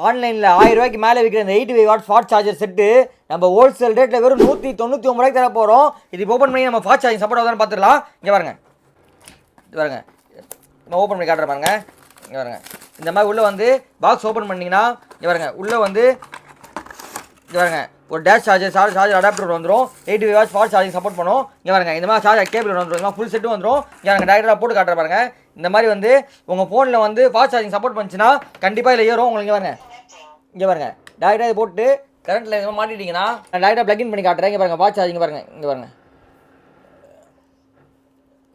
ஆன்லைனில் 1000 ரூபாய்க்கு மேலே விற்கிற இந்த 85 வாட் ஃபாஸ்ட் சார்ஜர் செட்டு நம்ம ஹோல்சேல் ரேட்டில் வெறும் 199 ரூபாய்க்கு தர போகிறோம். இது ஓப்பன் பண்ணி நம்ம ஃபாஸ்ட் சார்ஜிங் சப்போர்ட் ஆகுதான்னு பார்த்துக்கலாம். இங்கே பாருங்க, இது பாருங்க, நம்ம ஓப்பன் பண்ணி காட்டுற பாருங்க. இங்கே பாருங்க, இந்த மாதிரி உள்ளே வந்து பாக்ஸ் ஓப்பன் பண்ணிங்கன்னா இங்கே பாருங்க, உள்ளே வந்து இங்கே பாருங்க ஒரு டேஷ் சார்ஜர் அடாப்டர் வந்துடும். 85 வாட்ஸ் ஃபாஸ்ட் சார்ஜிங் சப்போர்ட் பண்ணும். இங்கே பாருங்க, இந்த மாதிரி சார்ஜர் கேபிள் வந்துடும். இந்த மாதிரி ஃபுல் செட்டும் வந்துடும். இங்கே பாருங்க, டேரெக்டாக போட்டு காட்டுற பாருங்க. இந்த மாதிரி வந்து உங்கள் ஃபோனில் வந்து ஃபாஸ்ட் சார்ஜிங் சப்போர்ட் பண்ணிச்சுன்னா கண்டிப்பாக இதில் ஏறும். உங்களுக்கு இங்கே பாருங்க டேரெக்டாக இதை போட்டு கரண்ட்டில் எதுவும் மாட்டிட்டீங்கன்னா நான் டேரெக்டாக ப்ளக்இன் பண்ணி காட்டுறேன். இங்கே பாருங்க ஃபாஸ்ட் சார்ஜிங் பாருங்க. இங்கே பாருங்க,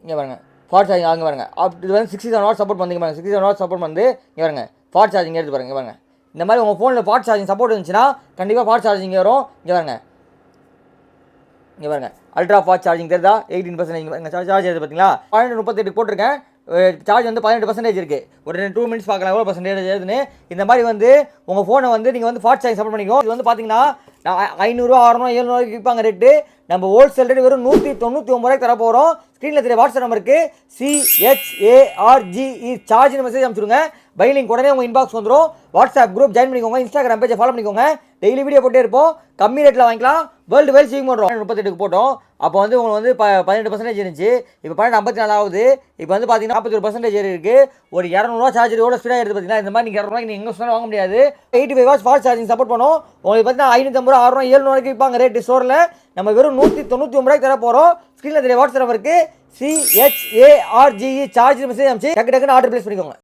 இங்கே பாருங்க ஃபாஸ்ட் சார்ஜிங் அங்கே பாருங்க. இது வந்து 67 வாட் சப்போர்ட் பண்ணிங்க பாருங்க. 67 வாட் சப்போர்ட் வந்து இங்கே பாருங்க ஃபாஸ்ட் சார்ஜிங் எடுத்து பாருங்க. இங்கே பாருங்க, இந்த மாதிரி உங்கள் ஃபோனில் ஃபாஸ்ட் சார்ஜிங் சப்போர்ட் இருந்துச்சுன்னா கண்டிப்பாக ஃபாஸ்ட் சார்ஜிங் வரும். இங்கே பாருங்க, இங்கே பாருங்க அல்ட்ரா ஃபாஸ்ட் சார்ஜிங் தெரியுதா? 18% சார்ஜ் எடுத்து பார்த்தீங்களா? 38 போட்டிருக்கேன். சார்ஜ் வந்து 18% இருக்குது. ஒரு 2 மினிட்ஸ் பார்க்கலாம் எவ்வளோ பர்சன்டேஜ் ஏதுன்னு. இந்த மாதிரி வந்து உங்கள் ஃபோனை வந்து நீங்கள் வந்து ஃபாஸ்ட் சார்ஜிங் சப்போர்ட் பண்ணிக்கோ. இது வந்து பார்த்தீங்கன்னா 500, 600, 700 விற்பாங்க ரேட்டு. நம்ம ஹோல்சேல் ரேட்டு வெறும் 199 ரூபாய்க்கு தர போகிறோம். ஸ்க்ரீனில் தெரிய வாட்ஸ்அப் நம்பருக்கு CHARGE சார்ஜ் மெசேஜ் அனுப்பிச்சுடுங்க. பை லிங்க் உடனே உங்கள் இன்பாக்ஸ் வந்துடும். வாட்ஸ்அப் குரூப் ஜாயின் பண்ணிக்கோங்க. இன்ஸ்டாகிராம் பேஜை ஃபாலோ பண்ணிக்கோங்க. டெய்லி வீடியோ போட்டே இருப்போம். கம்மி ரேட்டில் வாங்கிக்கலாம். வேர்ல்டு வைட் ஷிப்பிங் பண்ணுறோம். 38 போட்டோம். அப்போ வந்து உங்களுக்கு வந்து 18% இருந்துச்சு. இப்போ 54 ஆகுது. இப்போ வந்து பார்த்தீங்கன்னா 41% ஏறி இருக்குது. ஒரு 200 ரூபா சார்ஜர் எவ்வளோ ஸ்பீடாக எடுத்து பார்த்தீங்கன்னா இந்த மாதிரி நீங்கள் 200 ரூபாய்க்கு நீங்கள் எங்கே சொன்னாலும் வாங்க முடியாது. 85 வாட்ஸ் ஃபாஸ்ட் சார்ஜிங் சப்போர்ட் பண்ணும். உங்களுக்கு பார்த்தீங்கன்னா 550 ரூபா, 600, 700 வரைக்கும் விற்பாங்க ரேட்டு ஸ்டோரில். நம்ம வெறும் 199 ரூபாய்க்கு தர போகிறோம். ஸ்க்ரீனில் தெரிய வாட்ஸ்அப் நம்பருக்கு CHARGE சார்ஜ் மெசேஜ் அனுப்பிச்சு டக்கு டக்குன்னு ஆர்டர் பிளேஸ் பண்ணிக்கோங்க.